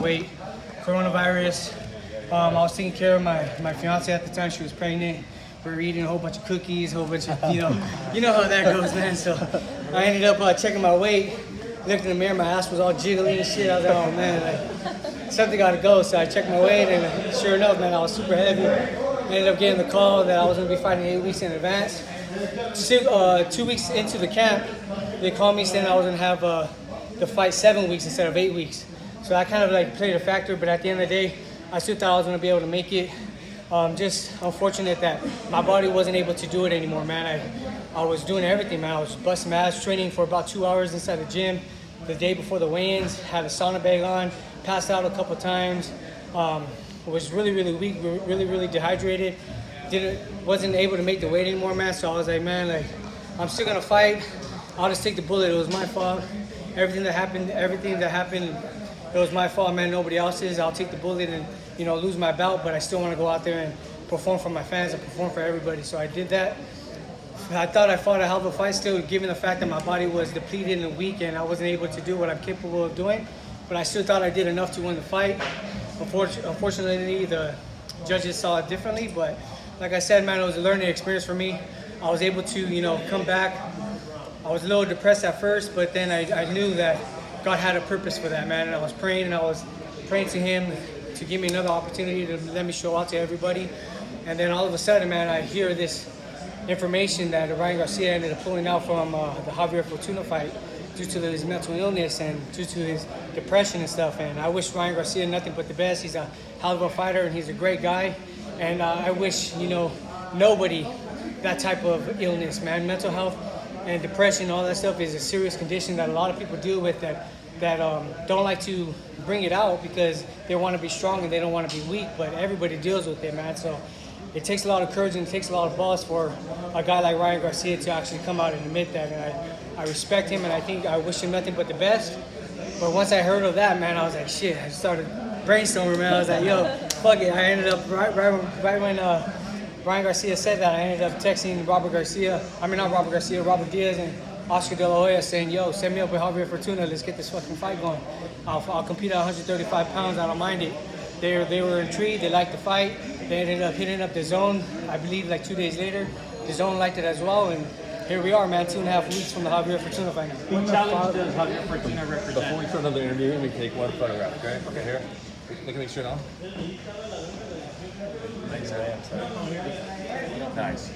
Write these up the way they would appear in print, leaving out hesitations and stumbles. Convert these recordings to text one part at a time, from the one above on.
Weight, coronavirus. I was taking care of my fiance at the time. She was pregnant. We were eating a whole bunch of cookies, a whole bunch of, you know how that goes, man. So I ended up checking my weight, looked in the mirror, my ass was all jiggly and shit. I was like, oh man, like, something gotta go. So I checked my weight, and sure enough, man, I was super heavy. I ended up getting the call that I was gonna be fighting 8 weeks in advance. 2 weeks into the camp, they called me saying I was gonna have the fight 7 weeks instead of 8 weeks. So I kind of like played a factor, but at the end of the day, I still thought I was gonna be able to make it. Just unfortunate that my body wasn't able to do it anymore, man. I was doing everything, man. I was busting my ass, training for about 2 hours inside the gym the day before the weigh-ins, had a sauna bag on, passed out a couple times, was really, really weak, really, really dehydrated. Wasn't able to make the weight anymore, man. So I was like, man, like, I'm still gonna fight. I'll just take the bullet. It was my fault. Everything that happened, it was my fault, man. Nobody else's. I'll take the bullet and, lose my belt, but I still want to go out there and perform for my fans and perform for everybody. So I did that. I thought I fought a hell of a fight still, given the fact that my body was depleted and weak and I wasn't able to do what I'm capable of doing. But I still thought I did enough to win the fight. Unfortunately, the judges saw it differently. But like I said, man, it was a learning experience for me. I was able to, come back. I was a little depressed at first, but then I knew that God had a purpose for that, man. And I was praying to Him to give me another opportunity to let me show out to everybody. And then all of a sudden, man, I hear this information that Ryan Garcia ended up pulling out from the Javier Fortuna fight due to his mental illness and due to his depression and stuff. And I wish Ryan Garcia nothing but the best. He's a hell of a fighter and he's a great guy. And I wish, nobody that type of illness, man. Mental health and depression, all that stuff is a serious condition that a lot of people deal with that don't like to bring it out because they want to be strong and they don't want to be weak, but everybody deals with it, man. So it takes a lot of courage and it takes a lot of balls for a guy like Ryan Garcia to actually come out and admit that. And I respect him, and I wish him nothing but the best. But once I heard of that, man, I was like, shit. I started brainstorming, man. I was like, yo, fuck it. I ended up, right when Ryan Garcia said that, I ended up texting Robert Diaz and Oscar De La Hoya saying, yo, set me up with Javier Fortuna. Let's get this fucking fight going. I'll compete at 135 pounds. I don't mind it. They were intrigued. They liked the fight. They ended up hitting up the zone, I believe, like 2 days later. The zone liked it as well, and here we are, man, 2.5 weeks from the Javier Fortuna fight. What challenge does Javier Fortuna represent? Before we start another interview, let me take one photograph, okay? Okay, here. Look at me straight on. Nice.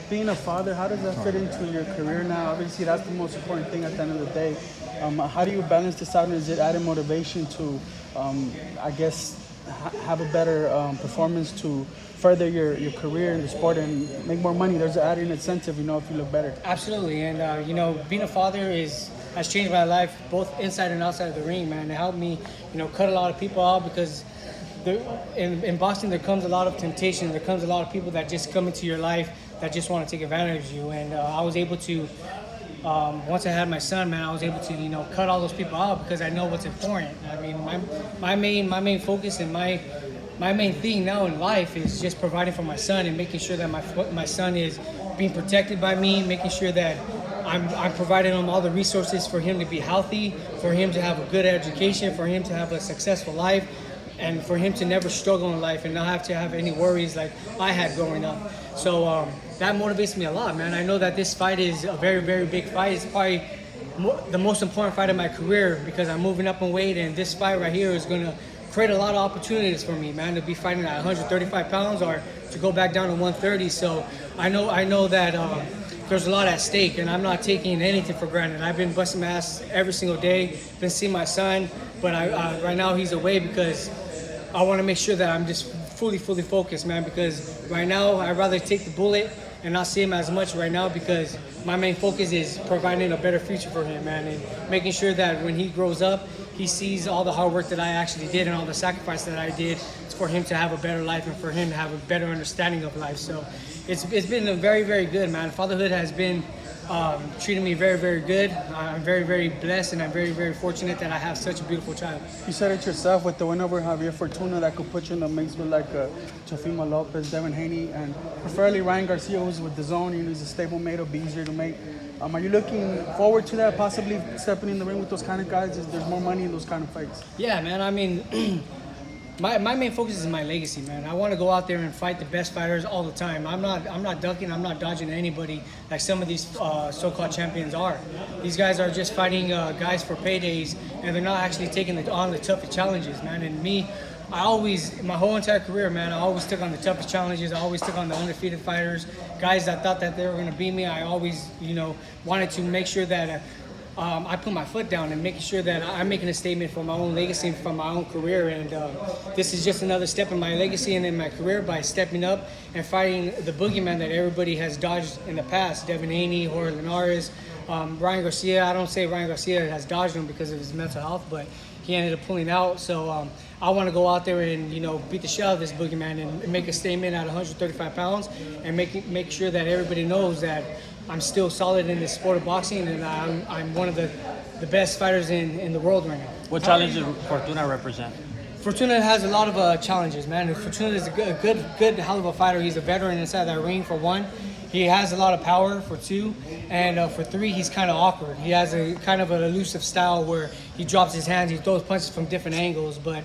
Being a father, how does that fit into your career now? Obviously, that's the most important thing at the end of the day. How do you balance this out? And is it added motivation to, have a better performance to further your career in the sport and make more money? There's an added incentive, if you look better. Absolutely, and being a father has changed my life both inside and outside of the ring, man. It helped me, cut a lot of people out because in boxing there comes a lot of temptation. There comes a lot of people that just come into your life that just want to take advantage of you, and I was able to. Once I had my son, man, I was able to, cut all those people out because I know what's important. I mean, my main focus and my main thing now in life is just providing for my son and making sure that my son is being protected by me, making sure that I'm providing him all the resources for him to be healthy, for him to have a good education, for him to have a successful life, and for him to never struggle in life and not have to have any worries like I had growing up. So that motivates me a lot, man. I know that this fight is a very, very big fight. It's probably the most important fight of my career because I'm moving up in weight, and this fight right here is going to create a lot of opportunities for me, man, to be fighting at 135 pounds or to go back down to 130. So I know that there's a lot at stake, and I'm not taking anything for granted. I've been busting my ass every single day, been seeing my son, but right now he's away because I want to make sure that I'm just fully focused, man, because right now I'd rather take the bullet and not see him as much right now because my main focus is providing a better future for him, man, and making sure that when he grows up, he sees all the hard work that I actually did and all the sacrifice that I did for him to have a better life and for him to have a better understanding of life. So it's been a very, very good, man. Fatherhood has been treated me very, very good. I'm very, very blessed, and I'm very, very fortunate that I have such a beautiful child. You said it yourself with the win over Javier Fortuna that could put you in the mix with like Chofima Lopez, Devin Haney, and preferably Ryan Garcia, who's with the zone. He's a stable mate, it'll be easier to make. Are you looking forward to that, possibly stepping in the ring with those kind of guys? Is there's more money in those kind of fights? Yeah, man. I mean, my main focus is my legacy, man. I want to go out there and fight the best fighters all the time. I'm not ducking. I'm not dodging anybody like some of these so-called champions are. These guys are just fighting guys for paydays, and they're not actually taking on the toughest challenges, man. And me, I always, my whole entire career, man, I always took on the toughest challenges. I always took on the undefeated fighters, guys that thought that they were going to beat me. I always, wanted to make sure that I put my foot down and making sure that I'm making a statement for my own legacy and for my own career. And this is just another step in my legacy and in my career by stepping up and fighting the boogeyman that everybody has dodged in the past. Devin Haney, Jorge Linares, Ryan Garcia. I don't say Ryan Garcia has dodged him because of his mental health, but he ended up pulling out. So I want to go out there and beat the shit out of this boogeyman and make a statement at 135 pounds and make sure that everybody knows that I'm still solid in this sport of boxing, and I'm one of the best fighters in the world right now. What challenge does Fortuna represent? Fortuna has a lot of challenges, man. Fortuna is a good hell of a fighter. He's a veteran inside that ring, for one. He has a lot of power, for two. And for three, he's kind of awkward. He has a kind of an elusive style where he drops his hands, he throws punches from different angles. But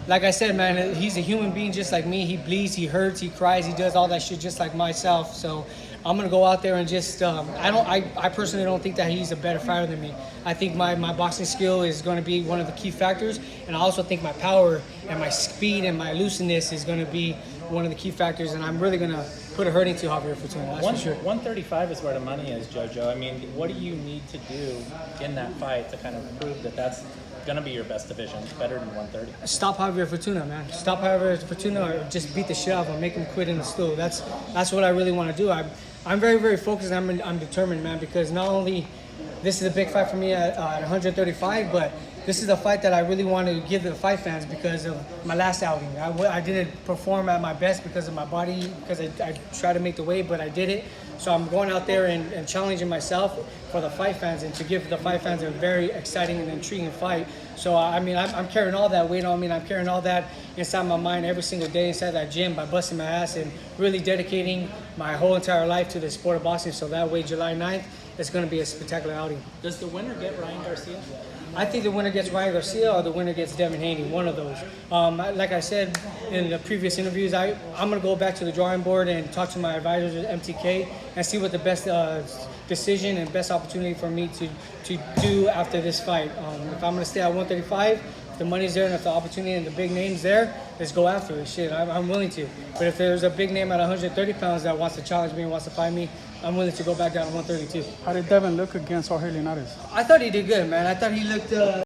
like I said, man, he's a human being just like me. He bleeds, he hurts, he cries, he does all that shit just like myself. So I'm gonna go out there and just I personally don't think that he's a better fighter than me. I think my boxing skill is gonna be one of the key factors, and I also think my power and my speed and my elusiveness is gonna be one of the key factors, and I'm really gonna put a hurting to Javier Fortuna. That's for sure. 135 is where the money is, JoJo. I mean, what do you need to do in that fight to kind of prove that that's going to be your best division, better than 130? Stop Javier Fortuna, man. Stop Javier Fortuna, or just beat the shit out of him, make him quit in the stool. That's what I really want to do. I'm very, very focused, and I'm determined, man, because not only this is a big fight for me at 135, but this is a fight that I really want to give the fight fans because of my last outing. I didn't perform at my best because of my body, because I tried to make the weight, but I did it. So I'm going out there and challenging myself for the fight fans and to give the fight fans a very exciting and intriguing fight. So, I mean, I'm carrying all that weight on me, and I'm carrying all that inside my mind every single day inside that gym by busting my ass and really dedicating my whole entire life to the sport of boxing. So that way, July 9th, it's going to be a spectacular outing. Does the winner get Ryan Garcia? I think the winner gets Ryan Garcia or the winner gets Devin Haney, one of those. Like I said in the previous interviews, I'm going to go back to the drawing board and talk to my advisors at MTK and see what the best decision and best opportunity for me to do after this fight. If I'm going to stay at 135, if the money's there and if the opportunity and the big name's there, let's go after it. Shit, I'm willing to. But if there's a big name at 130 pounds that wants to challenge me and wants to fight me, I'm willing to go back down to 132. How did Devin look against Jorge Linares? I thought he did good, man. I thought he looked